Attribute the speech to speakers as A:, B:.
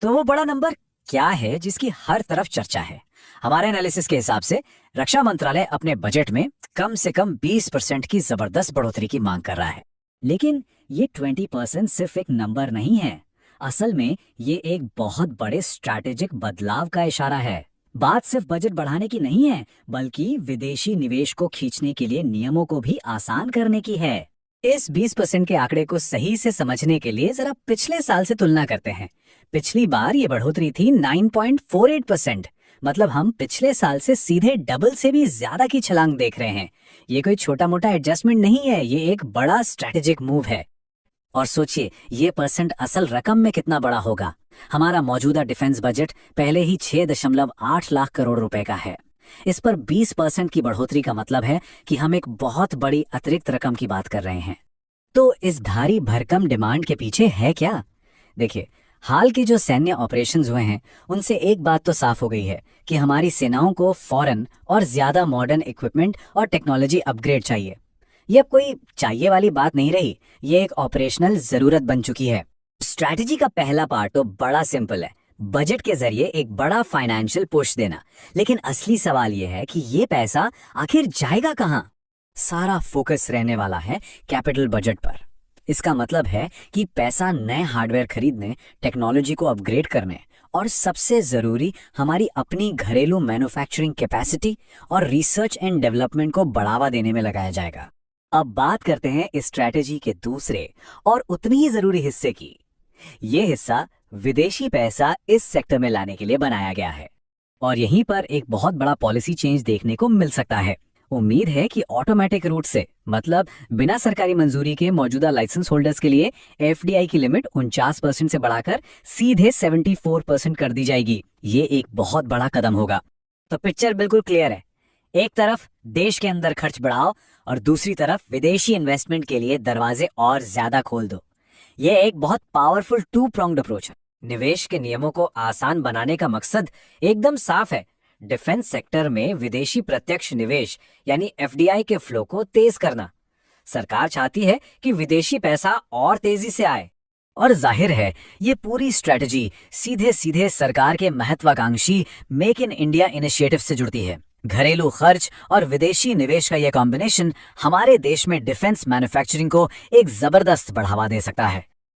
A: तो वो बड़ा नंबर क्या है जिसकी हर तरफ चर्चा है? हमारे एनालिसिस के हिसाब से रक्षा मंत्रालय अपने बजट में कम से कम 20% की जबरदस्त बढ़ोतरी की मांग कर रहा है। लेकिन ये 20% सिर्फ एक नंबर नहीं है। असल में ये एक बहुत बड़े स्ट्रैटेजिक बदलाव का इशारा है। बात सिर्फ बजट बढ़ाने की नहीं है, बल्कि विदेशी निवेश को खींचने के लिए नियमों को भी आसान करने की है। इस 20% के आंकड़े को सही से समझने के लिए जरा पिछले साल से तुलना करते हैं। पिछली बार ये बढ़ोतरी थी 9.48%। मतलब हम पिछले साल से सीधे डबल से भी ज्यादा की छलांग देख रहे हैं। ये कोई छोटा मोटा एडजस्टमेंट नहीं है, ये एक बड़ा स्ट्रेटेजिक मूव है। और सोचिए, ये परसेंट असल रकम में कितना बड़ा होगा। हमारा मौजूदा डिफेंस बजट पहले ही 6.8 लाख करोड़ रुपए का है। इस पर 20% की बढ़ोतरी का मतलब है कि हम एक बहुत बड़ी अतिरिक्त रकम की बात कर रहे हैं। तो इस भारी भरकम डिमांड के पीछे है क्या? देखिए, हाल के जो सैन्य ऑपरेशंस हुए हैं उनसे एक बात तो साफ हो गई है कि हमारी सेनाओं को फौरन और ज्यादा मॉडर्न इक्विपमेंट और टेक्नोलॉजी अपग्रेड चाहिए। ये अब कोई चाहिए वाली बात नहीं रही, ये एक ऑपरेशनल जरूरत बन चुकी है। स्ट्रैटेजी का पहला पार्ट तो बड़ा सिंपल है, बजट के जरिए एक बड़ा फाइनेंशियल पुश देना। लेकिन असली सवाल यह है कि ये पैसा आखिर जाएगा कहां? सारा फोकस रहने वाला है कैपिटल बजट पर। इसका मतलब है कि पैसा नए हार्डवेयर खरीदने, टेक्नोलॉजी को अपग्रेड करने और सबसे जरूरी हमारी अपनी घरेलू मैन्युफैक्चरिंग कैपेसिटी और रिसर्च एंड डेवलपमेंट को बढ़ावा देने में लगाया जाएगा। अब बात करते हैं इस स्ट्रैटेजी के दूसरे और उतनी ही जरूरी हिस्से की। ये हिस्सा विदेशी पैसा इस सेक्टर में लाने के लिए बनाया गया है और यहीं पर एक बहुत बड़ा पॉलिसी चेंज देखने को मिल सकता है। उम्मीद है कि ऑटोमेटिक रूट से, मतलब बिना सरकारी मंजूरी के मौजूदा लाइसेंस होल्डर्स के लिए एफडीआई की लिमिट 49% से बढ़ाकर सीधे 74% कर दी जाएगी। ये एक बहुत बड़ा कदम होगा। तो पिक्चर बिल्कुल क्लियर है। एक तरफ देश के अंदर खर्च बढ़ाओ और दूसरी तरफ विदेशी इन्वेस्टमेंट के लिए दरवाजे और ज्यादा खोल दो। ये एक बहुत पावरफुल टू प्रोंग्ड अप्रोच है। निवेश के नियमों को आसान बनाने का मकसद एकदम साफ है, डिफेंस सेक्टर में विदेशी प्रत्यक्ष निवेश यानी एफडीआई के फ्लो को तेज करना। सरकार चाहती है कि विदेशी पैसा और तेजी से आए और जाहिर है ये पूरी स्ट्रेटजी सीधे सीधे सरकार के महत्वाकांक्षी मेक इन इंडिया इनिशिएटिव से जुड़ती है। घरेलू खर्च और विदेशी निवेश का यह कॉम्बिनेशन हमारे देश में डिफेंस मैन्युफैक्चरिंग को एक जबरदस्त बढ़ावा दे सकता है।